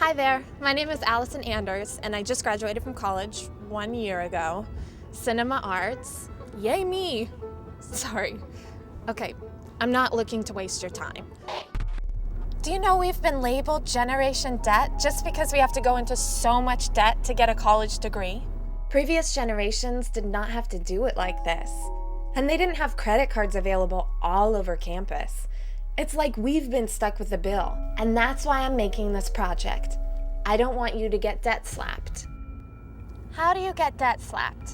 Hi there, my name is Allison Anders, and I just graduated from college 1 year ago. Cinema arts. Yay me! Sorry. Okay, I'm not looking to waste your time. Do you know we've been labeled Generation Debt just because we have to go into so much debt to get a college degree? Previous generations did not have to do it like this. And they didn't have credit cards available all over campus. It's like we've been stuck with the bill, and that's why I'm making this project. I don't want you to get debt slapped. How do you get debt slapped?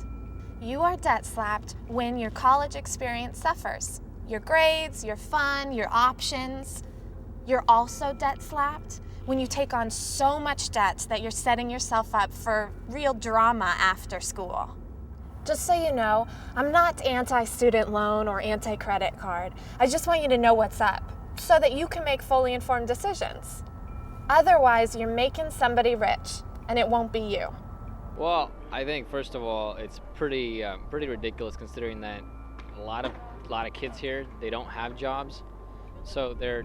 You are debt slapped when your college experience suffers. Your grades, your fun, your options. You're also debt slapped when you take on so much debt that you're setting yourself up for real drama after school. Just so you know, I'm not anti-student loan or anti-credit card. I just want you to know what's up so that you can make fully informed decisions. Otherwise, you're making somebody rich, and it won't be you. Well, I think first of all, it's pretty ridiculous considering that a lot of kids here, they don't have jobs, so they're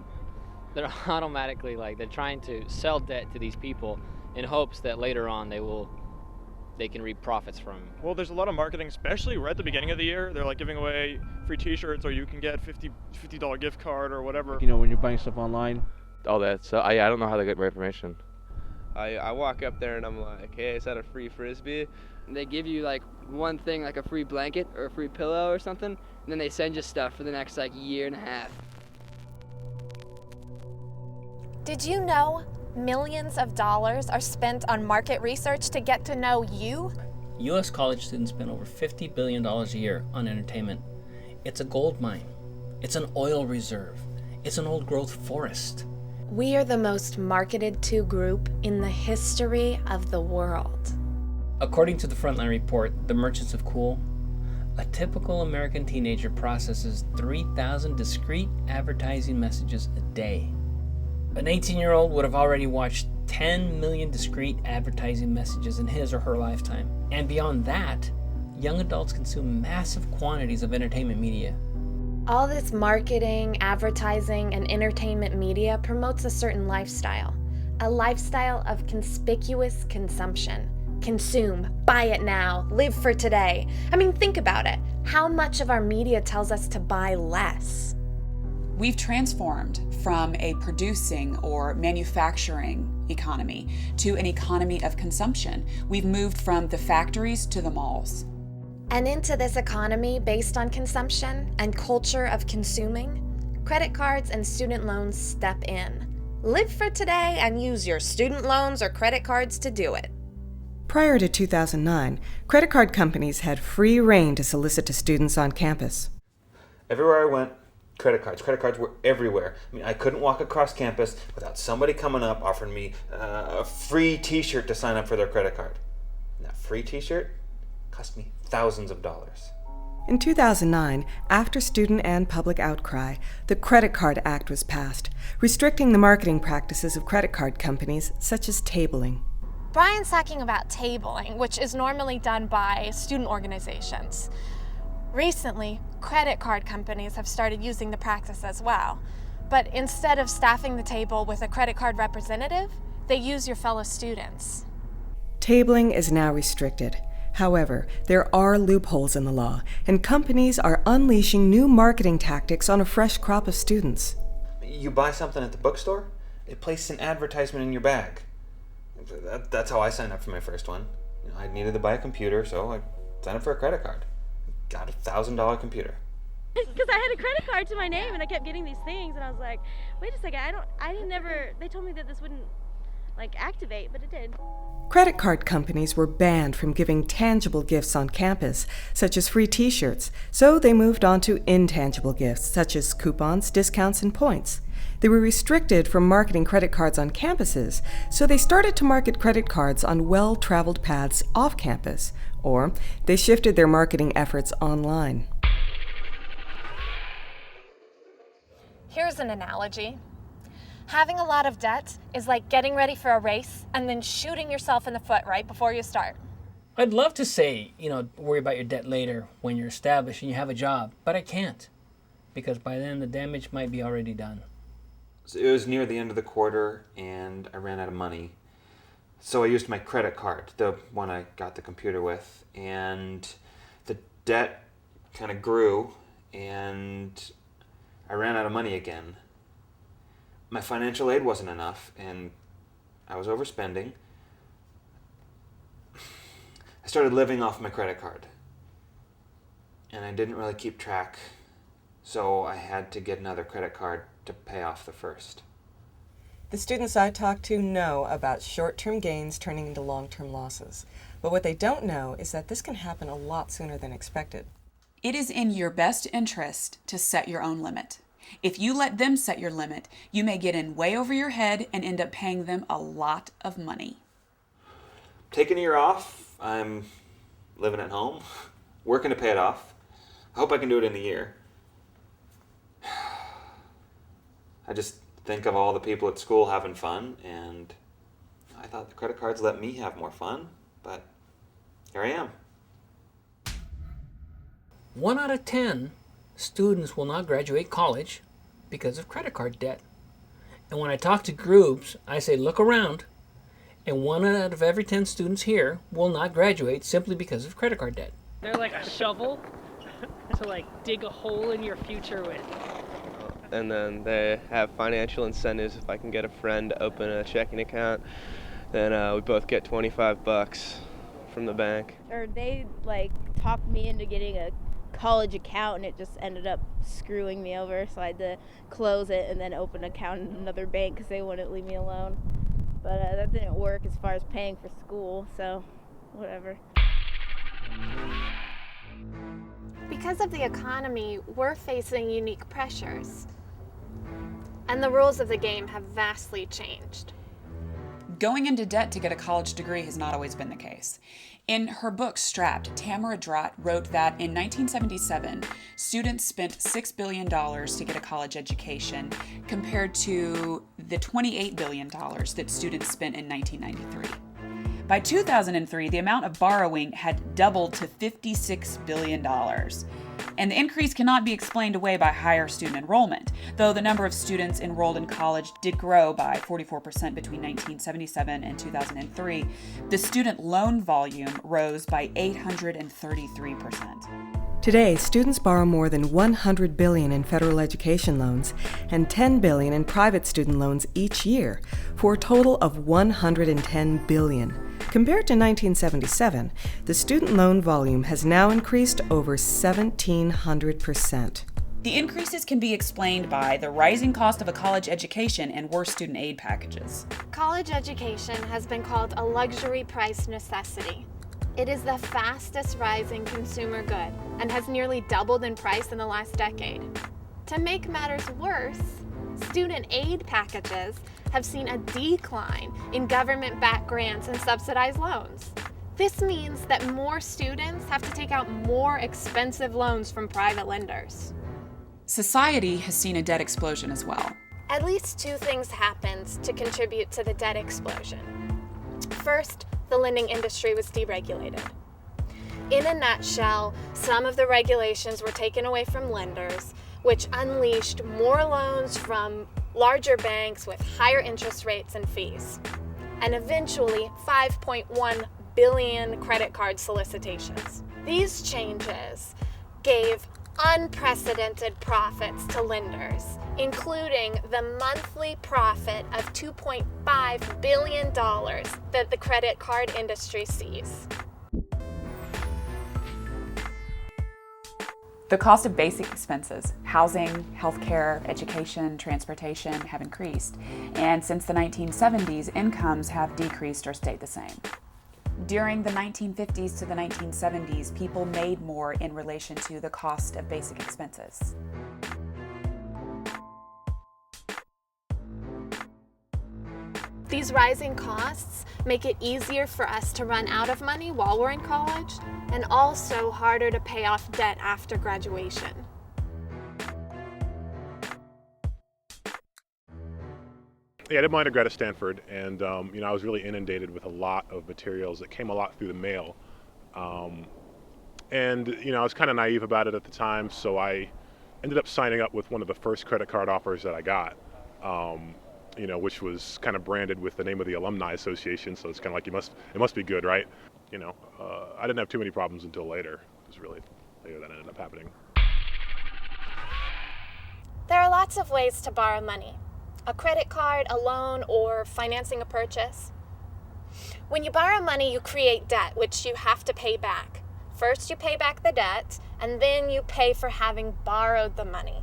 automatically they're trying to sell debt to these people in hopes that later on they can reap profits from. Well, there's a lot of marketing, especially right at the beginning of the year. They're giving away free t-shirts, or you can get $50 gift card or whatever. You know, when you're buying stuff online. All that. So I don't know how they get my information. I walk up there and I'm like, hey, is that a free Frisbee? And they give you one thing, like a free blanket or a free pillow or something, and then they send you stuff for the next year and a half. Did you know millions of dollars are spent on market research to get to know you? U.S. college students spend over $50 billion a year on entertainment. It's a gold mine. It's an oil reserve. It's an old growth forest. We are the most marketed to group in the history of the world. According to the Frontline report, The Merchants of Cool, a typical American teenager processes 3,000 discrete advertising messages a day. An 18-year-old would have already watched 10 million discrete advertising messages in his or her lifetime. And beyond that, young adults consume massive quantities of entertainment media. All this marketing, advertising, and entertainment media promotes a certain lifestyle. A lifestyle of conspicuous consumption. Consume, buy it now, live for today. I mean, think about it. How much of our media tells us to buy less? We've transformed from a producing or manufacturing economy to an economy of consumption. We've moved from the factories to the malls. And into this economy based on consumption and culture of consuming, credit cards and student loans step in. Live for today and use your student loans or credit cards to do it. Prior to 2009, credit card companies had free rein to solicit to students on campus. Everywhere I went, credit cards. Credit cards were everywhere. I mean, I couldn't walk across campus without somebody coming up offering me a free t-shirt to sign up for their credit card. And that free t-shirt cost me thousands of dollars. In 2009, after student and public outcry, the Credit Card Act was passed, restricting the marketing practices of credit card companies such as tabling. Brian's talking about tabling, which is normally done by student organizations. Recently, credit card companies have started using the practice as well. But instead of staffing the table with a credit card representative, they use your fellow students. Tabling is now restricted. However, there are loopholes in the law, and companies are unleashing new marketing tactics on a fresh crop of students. You buy something at the bookstore, it places an advertisement in your bag. That's how I signed up for my first one. I needed to buy a computer, so I signed up for a credit card. Got a $1,000 computer. Because I had a credit card to my name and I kept getting these things and I was like, wait a second, they told me that this wouldn't activate, but it did. Credit card companies were banned from giving tangible gifts on campus, such as free t-shirts, so they moved on to intangible gifts, such as coupons, discounts, and points. They were restricted from marketing credit cards on campuses, so they started to market credit cards on well-traveled paths off campus, or they shifted their marketing efforts online. Here's an analogy. Having a lot of debt is like getting ready for a race and then shooting yourself in the foot right before you start. I'd love to say, worry about your debt later when you're established and you have a job, but I can't, because by then the damage might be already done. So it was near the end of the quarter and I ran out of money. So I used my credit card, the one I got the computer with, and the debt kind of grew, and I ran out of money again. My financial aid wasn't enough, and I was overspending. I started living off my credit card, and I didn't really keep track, so I had to get another credit card to pay off the first. The students I talk to know about short-term gains turning into long-term losses. But what they don't know is that this can happen a lot sooner than expected. It is in your best interest to set your own limit. If you let them set your limit, you may get in way over your head and end up paying them a lot of money. Taking a year off, I'm living at home, working to pay it off. I hope I can do it in a year. I just think of all the people at school having fun, and I thought the credit cards let me have more fun, but here I am. 1 out of 10 students will not graduate college because of credit card debt. And when I talk to groups, I say, look around, and 1 out of every 10 students here will not graduate simply because of credit card debt. They're like a shovel to like dig a hole in your future with. And then they have financial incentives. If I can get a friend to open a checking account, then we both get $25 from the bank. Or they like talked me into getting a college account, and it just ended up screwing me over, so I had to close it and then open an account in another bank because they wouldn't leave me alone. But that didn't work as far as paying for school, so whatever. Because of the economy, we're facing unique pressures. And the rules of the game have vastly changed. Going into debt to get a college degree has not always been the case. In her book, Strapped, Tamara Drott wrote that in 1977, students spent $6 billion to get a college education compared to the $28 billion that students spent in 1993. By 2003, the amount of borrowing had doubled to $56 billion. And the increase cannot be explained away by higher student enrollment, though the number of students enrolled in college did grow by 44% between 1977 and 2003. The student loan volume rose by 833%. Today, students borrow more than $100 billion in federal education loans and $10 billion in private student loans each year, for a total of $110 billion. Compared to 1977, the student loan volume has now increased over 1,700%. The increases can be explained by the rising cost of a college education and worse student aid packages. College education has been called a luxury price necessity. It is the fastest rising consumer good and has nearly doubled in price in the last decade. To make matters worse, student aid packages have seen a decline in government-backed grants and subsidized loans. This means that more students have to take out more expensive loans from private lenders. Society has seen a debt explosion as well. At least two things happened to contribute to the debt explosion. First, the lending industry was deregulated. In a nutshell, some of the regulations were taken away from lenders, which unleashed more loans from larger banks with higher interest rates and fees, and eventually 5.1 billion credit card solicitations. These changes gave unprecedented profits to lenders, including the monthly profit of $2.5 billion that the credit card industry sees. The cost of basic expenses, housing, healthcare, education, transportation, have increased. And since the 1970s, incomes have decreased or stayed the same. During the 1950s to the 1970s, people made more in relation to the cost of basic expenses. These rising costs make it easier for us to run out of money while we're in college, and also harder to pay off debt after graduation. Yeah, I did my undergrad at Stanford, and I was really inundated with a lot of materials that came a lot through the mail. And I was kind of naive about it at the time, so I ended up signing up with one of the first credit card offers that I got. which was kind of branded with the name of the Alumni Association. So it's kind of like it must be good, right? I didn't have too many problems until later. It was really later that ended up happening. There are lots of ways to borrow money: a credit card, a loan, or financing a purchase. When you borrow money, you create debt, which you have to pay back. First, you pay back the debt, and then you pay for having borrowed the money.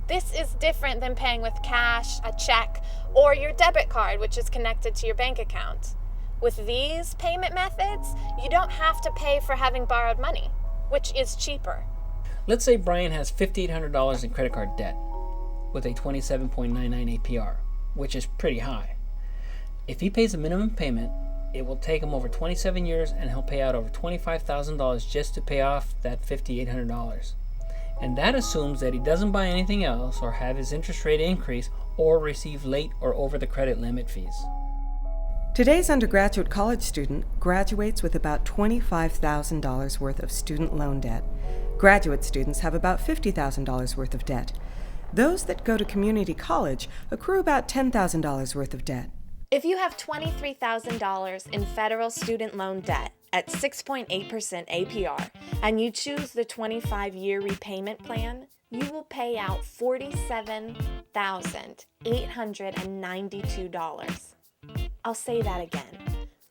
This is different than paying with cash, a check, or your debit card, which is connected to your bank account. With these payment methods, you don't have to pay for having borrowed money, which is cheaper. Let's say Brian has $5,800 in credit card debt with a 27.99 APR, which is pretty high. If he pays a minimum payment, it will take him over 27 years and he'll pay out over $25,000 just to pay off that $5,800. And that assumes that he doesn't buy anything else or have his interest rate increase or receive late or over the credit limit fees. Today's undergraduate college student graduates with about $25,000 worth of student loan debt. Graduate students have about $50,000 worth of debt. Those that go to community college accrue about $10,000 worth of debt. If you have $23,000 in federal student loan debt at 6.8% APR and you choose the 25-year repayment plan, you will pay out $47,892. I'll say that again.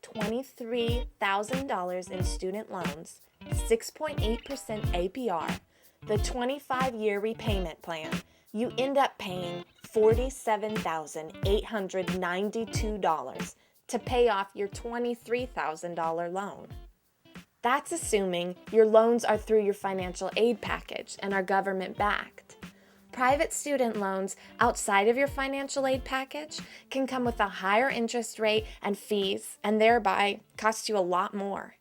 $23,000 in student loans, 6.8% APR, the 25-year repayment plan, you end up paying $47,892 to pay off your $23,000 loan. That's assuming your loans are through your financial aid package and are government-backed. Private student loans outside of your financial aid package can come with a higher interest rate and fees, and thereby cost you a lot more.